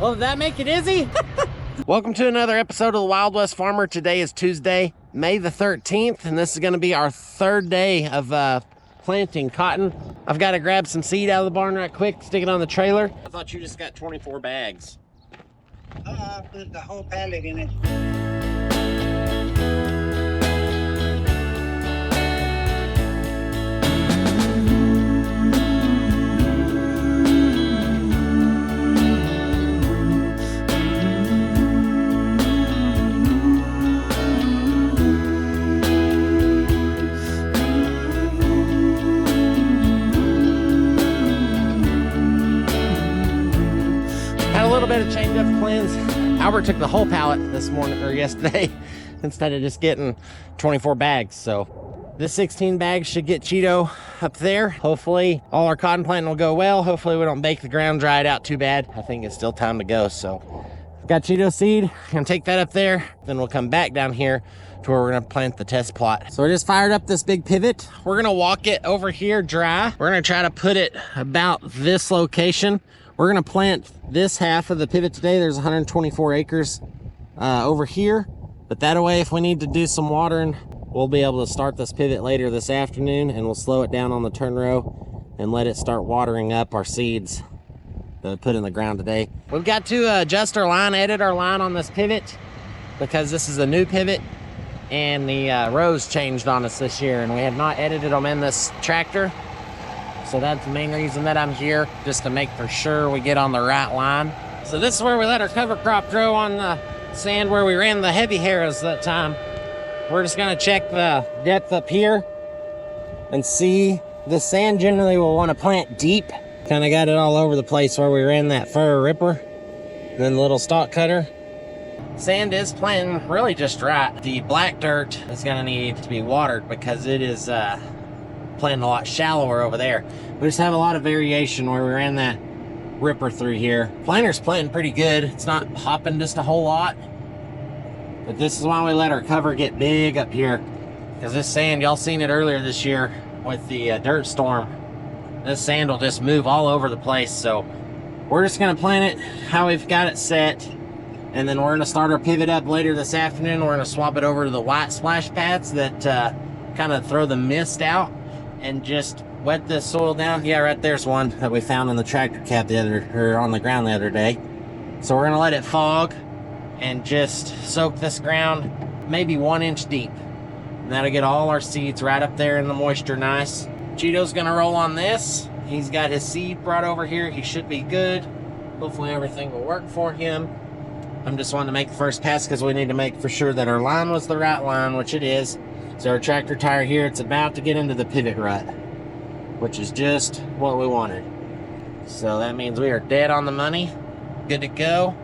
Well, did that make you dizzy? Welcome to another episode of the Wild West Farmer. Today is Tuesday, May the 13th, and this is going to be our third day of planting cotton. I've got to grab some seed out of the barn right quick, stick it on the trailer. I thought you just got 24 bags. Put the whole pallet in it. Had a little bit of change up plans. Albert took the whole pallet this morning or yesterday instead of just getting 24 bags. So this 16 bags should get Cheeto up there. Hopefully all our cotton planting will go well. Hopefully we don't bake the ground, dry it out too bad. I think it's still time to go. So I've got Cheeto seed. Gonna take that up there. Then we'll come back down here to where we're gonna plant the test plot. So we just fired up this big pivot. We're gonna walk it over here dry. We're gonna try to put it about this location. We're gonna plant this half of the pivot today. There's 124 acres over here, but that way if we need to do some watering, we'll be able to start this pivot later this afternoon, and we'll slow it down on the turn row and let it start watering up our seeds that we put in the ground today. We've got to adjust our line, edit our line on this pivot because this is a new pivot and the rows changed on us this year, and we have not edited them in this tractor. So that's the main reason that I'm here, just to make for sure we get on the right line. So this is where we let our cover crop grow on the sand where we ran the heavy harrows that time. We're just gonna check the depth up here and see. The sand generally will want to plant deep. Kind of got it all over the place where we ran that furrow ripper and then the little stalk cutter. Sand is planting really just right. The black dirt is gonna need to be watered because it is planting a lot shallower over there. We just have a lot of variation where we ran that ripper through here. Planter's planting pretty good. It's not hopping just a whole lot, but this is why we let our cover get big up here, because this sand, y'all seen it earlier this year with the dirt storm. This sand will just move all over the place. So we're just gonna plant it how we've got it set, and then we're gonna start our pivot up later this afternoon. We're gonna swap it over to the white splash pads that kind of throw the mist out and just wet this soil down. Yeah, right there's one that we found in the tractor cab on the ground the other day. So we're gonna let it fog and just soak this ground maybe 1 inch deep. And that'll get all our seeds right up there in the moisture nice. Cheeto's gonna roll on this. He's got his seed brought over here. He should be good. Hopefully everything will work for him. I'm just wanting to make the first pass because we need to make for sure that our line was the right line, which it is. So our tractor tire here, it's about to get into the pivot rut, which is just what we wanted. So that means we are dead on the money, good to go.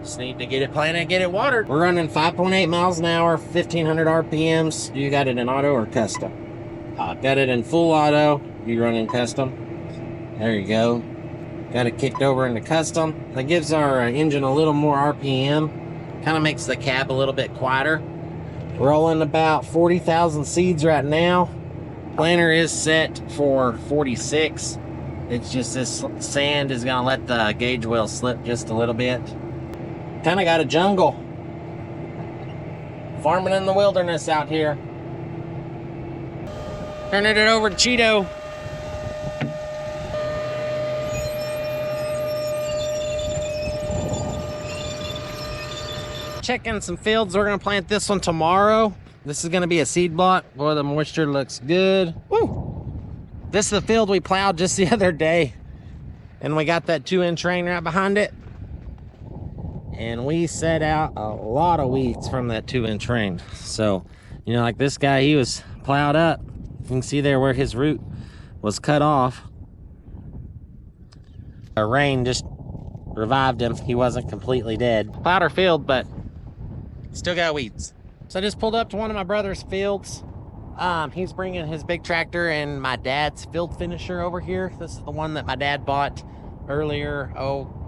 Just need to get it planted and get it watered. We're running 5.8 miles an hour, 1500 RPMs. You got it in auto or custom? I've got it in full auto. You running custom? There you go. Got it kicked over into custom. That gives our engine a little more RPM. Kind of makes the cab a little bit quieter. Rolling about 40,000 seeds right now. Planter is set for 46. It's just this sand is gonna let the gauge wheel slip just a little bit. Kind of got a jungle. Farming in the wilderness out here. Turning it over to Cheeto. Checking some fields. We're gonna plant this one tomorrow. This is gonna be a seed block. Boy, the moisture looks good. Woo! This is the field we plowed just the other day, and we got that 2-inch rain right behind it, and we set out a lot of weeds from that 2-inch rain. So, you know, like this guy, he was plowed up. You can see there where his root was cut off. The rain just revived him. He wasn't completely dead. Plowed our field, but still got weeds. So I just pulled up to one of my brother's fields. He's bringing his big tractor and my dad's field finisher over here. This is the one that my dad bought earlier,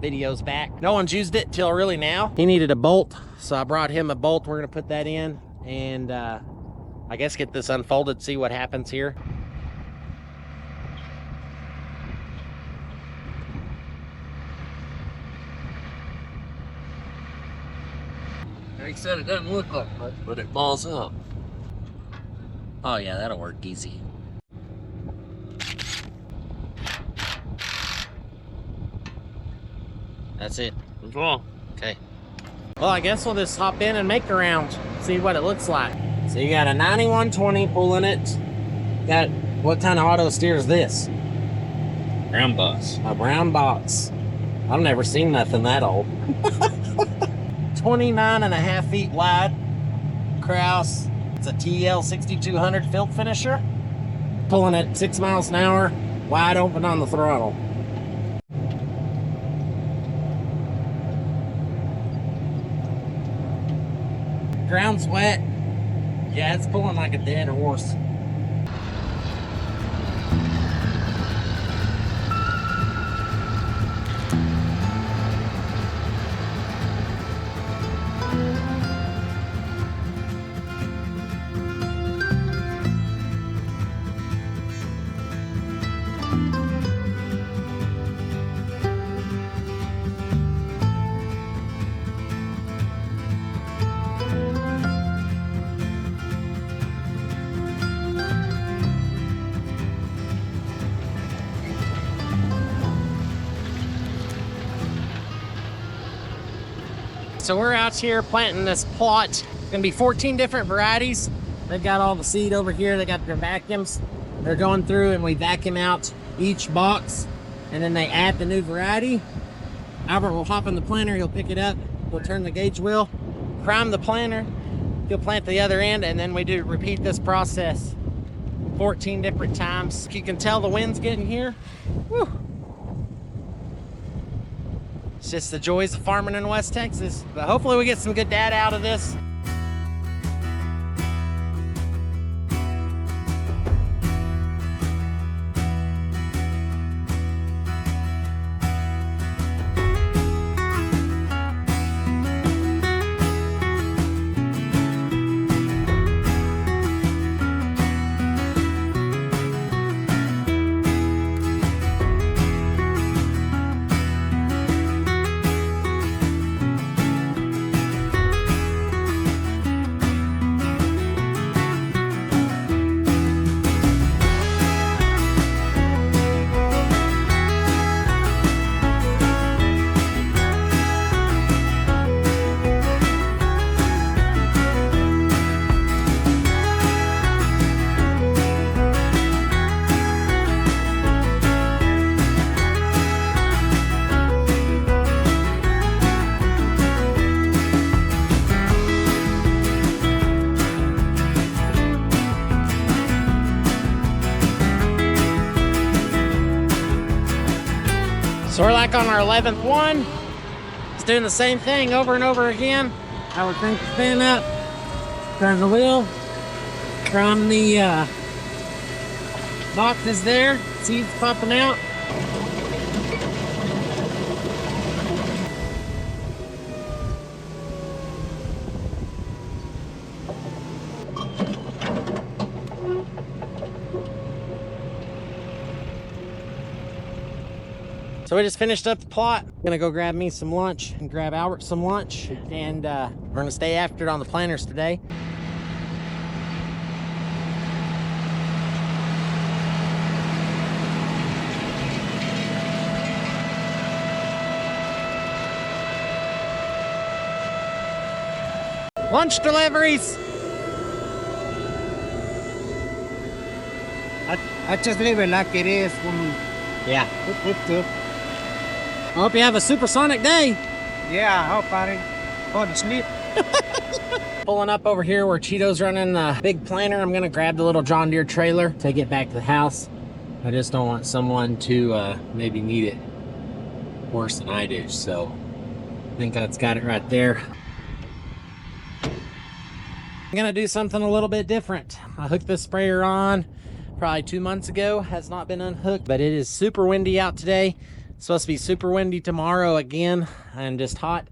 videos back. No one's used it till really now. He needed a bolt, so I brought him a bolt. We're gonna put that in and I guess get this unfolded, see what happens here. He said it doesn't look like much, but it balls up. Oh yeah, that'll work easy. That's it. What's wrong? Okay. Well, I guess we'll just hop in and make a round, see what it looks like. So you got a 9120 pulling it. Got, what kind of auto steer is this? Brown box. A brown box. I've never seen nothing that old. 29.5 feet wide. Kraus. It's a TL 6200 field finisher. Pulling at 6 miles an hour, wide open on the throttle. Ground's wet. Yeah, it's pulling like a dead horse. So we're out here planting this plot. It's gonna be 14 different varieties. They've got all the seed over here. They got their vacuums. They're going through and we vacuum out each box and then they add the new variety. Albert will hop in the planter, he'll pick it up, we'll turn the gauge wheel, prime the planter, he'll plant the other end, and then we do repeat this process 14 different times. You can tell the wind's getting here. Woo. It's just the joys of farming in West Texas. But hopefully we get some good data out of this. So we're like on our 11th one. It's doing the same thing over and over again. I would crank the fan up, turn the wheel, from the boxes there, seeds popping out. So we just finished up the plot. Gonna go grab me some lunch and grab Albert some lunch, and we're gonna stay after it on the planters today. Lunch deliveries. I just leave it like it is. Yeah. I hope you have a supersonic day. Yeah, I hope I didn't go to sleep. Pulling up over here where Cheeto's running the big planter. I'm gonna grab the little John Deere trailer, take it back to the house. I just don't want someone to maybe need it worse than I do. So I think that's got it right there. I'm gonna do something a little bit different. I hooked this sprayer on probably 2 months ago, has not been unhooked, but it is super windy out today. It's supposed to be super windy tomorrow again and just hot.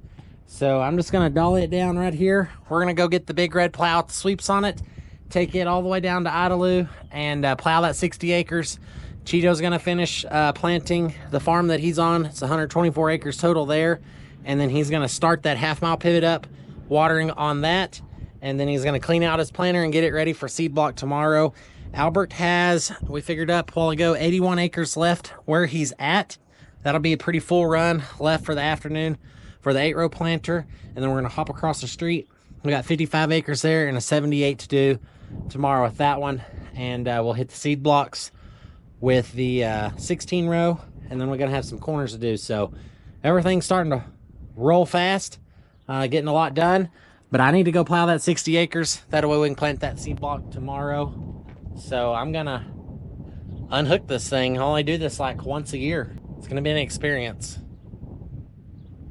So I'm just gonna dolly it down right here. We're gonna go get the big red plow with the sweeps on it, take it all the way down to Idalou and plow that 60 acres. Cheeto's gonna finish planting the farm that he's on. It's 124 acres total there. And then he's gonna start that half-mile pivot up, watering on that. And then he's going to clean out his planter and get it ready for seed block tomorrow. Albert has, we figured up a while ago, 81 acres left where he's at. That'll be a pretty full run left for the afternoon for the 8-row planter. And then we're going to hop across the street. We got 55 acres there and a 78 to do tomorrow with that one. And we'll hit the seed blocks with the 16-row. And then we're going to have some corners to do. So everything's starting to roll fast, getting a lot done. But I need to go plow that 60 acres. That way we can plant that seed block tomorrow. So I'm gonna unhook this thing. I only do this like once a year. It's gonna be an experience.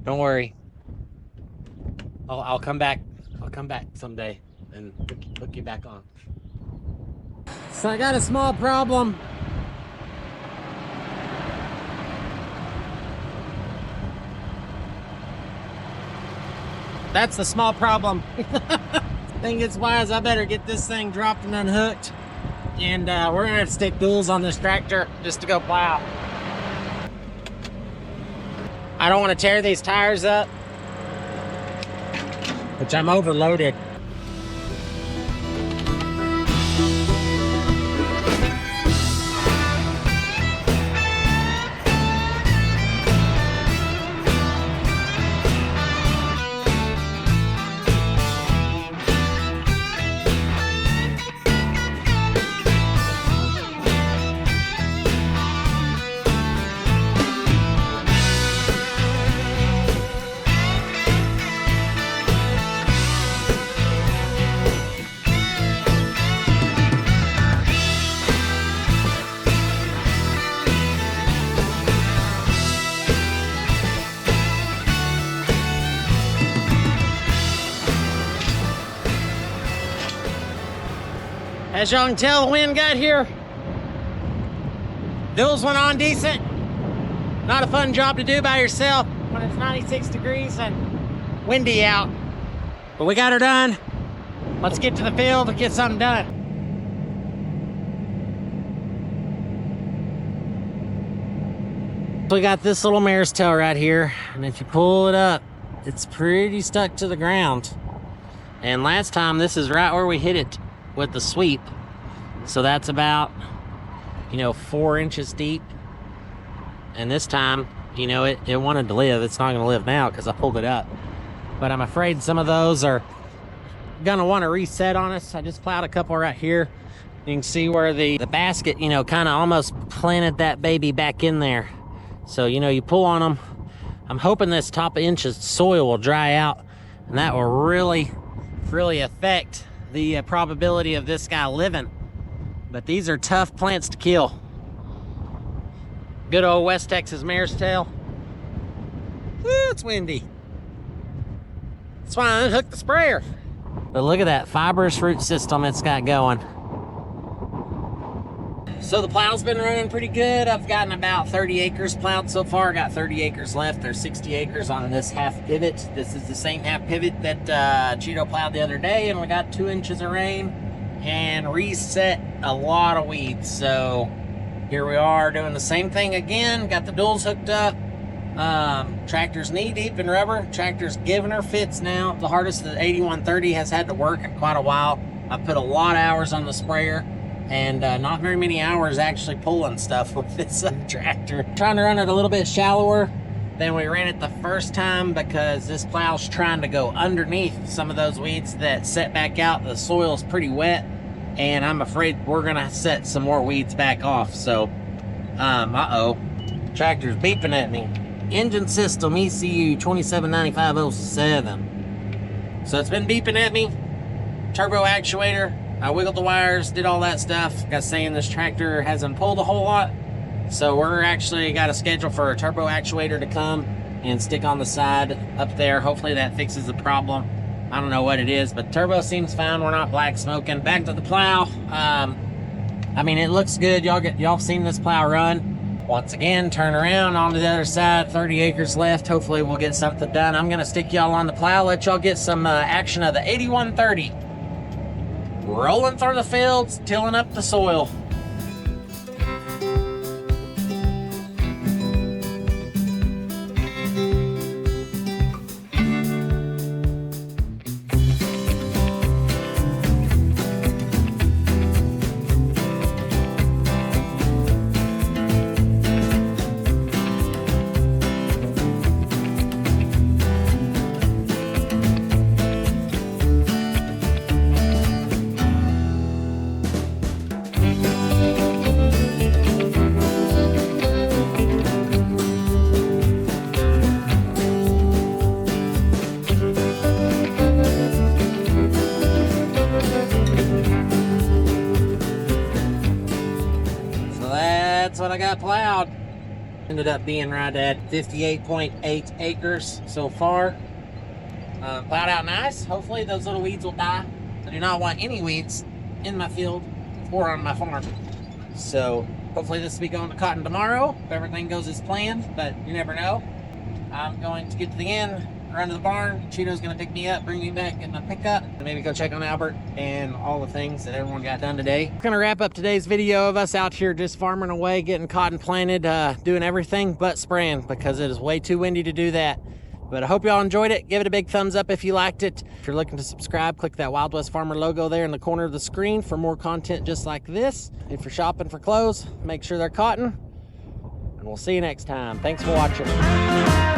Don't worry. I'll come back. I'll come back someday and hook you back on. So I got a small problem. That's the small problem. Thing gets wise, I better get this thing dropped and unhooked. And we're gonna have to stick duals on this tractor just to go plow. I don't want to tear these tires up, which I'm overloaded. As y'all can tell, the wind got here. Duals went on decent. Not a fun job to do by yourself when it's 96 degrees and windy out. But we got her done. Let's get to the field and get something done. We got this little mare's tail right here, and if you pull it up, it's pretty stuck to the ground. And last time, this is right where we hit it with the sweep. So that's about, 4 inches deep. And this time, it wanted to live. It's not gonna live now because I pulled it up. But I'm afraid some of those are gonna want to reset on us. I just plowed a couple right here. You can see where the basket, kind of almost planted that baby back in there. So, you pull on them. I'm hoping this top inch of soil will dry out, and that will really, really affect the probability of this guy living. But these are tough plants to kill. Good old West Texas mare's tail. Woo, it's windy. That's why I unhooked the sprayer. But look at that fibrous root system it's got going. So the plow's been running pretty good. I've gotten about 30 acres plowed so far. Got 30 acres left. There's 60 acres on this half pivot. This is the same half pivot that Cheeto plowed the other day, and we got 2 inches of rain and reset a lot of weeds. So here we are doing the same thing again. Got the duals hooked up. Tractor's knee deep in rubber. Tractor's giving her fits now. The hardest the 8130 has had to work in quite a while. I put a lot of hours on the sprayer, and not very many hours actually pulling stuff with this tractor. Trying to run it a little bit shallower than we ran it the first time because this plow's trying to go underneath some of those weeds that set back out. The soil's pretty wet, and I'm afraid we're gonna set some more weeds back off. So, tractor's beeping at me. Engine system ECU 279507. So it's been beeping at me. Turbo actuator. I wiggled the wires, did all that stuff. Got saying this tractor hasn't pulled a whole lot. So we're actually got a schedule for a turbo actuator to come and stick on the side up there. Hopefully that fixes the problem. I don't know what it is, but turbo seems fine. We're not black smoking. Back to the plow. It looks good. Y'all seen this plow run. Once again, turn around onto the other side. 30 acres left. Hopefully we'll get something done. I'm gonna stick y'all on the plow, let y'all get some action of the 8130. Rolling through the fields, tilling up the soil. I got plowed. Ended up being right at 58.8 acres so far. Plowed out nice. Hopefully those little weeds will die. I do not want any weeds in my field or on my farm. So hopefully this will be going to cotton tomorrow if everything goes as planned, but you never know. I'm going to get to the end, run to the barn. Cheeto's going to pick me up, bring me back in my pickup, and maybe go check on Albert and all the things that everyone got done today. I'm going to wrap up today's video of us out here just farming away, getting cotton planted, doing everything but spraying because it is way too windy to do that. But I hope y'all enjoyed it. Give it a big thumbs up if you liked it. If you're looking to subscribe, click that Wild West Farmer logo there in the corner of the screen for more content just like this. If you're shopping for clothes, make sure they're cotton. And we'll see you next time. Thanks for watching.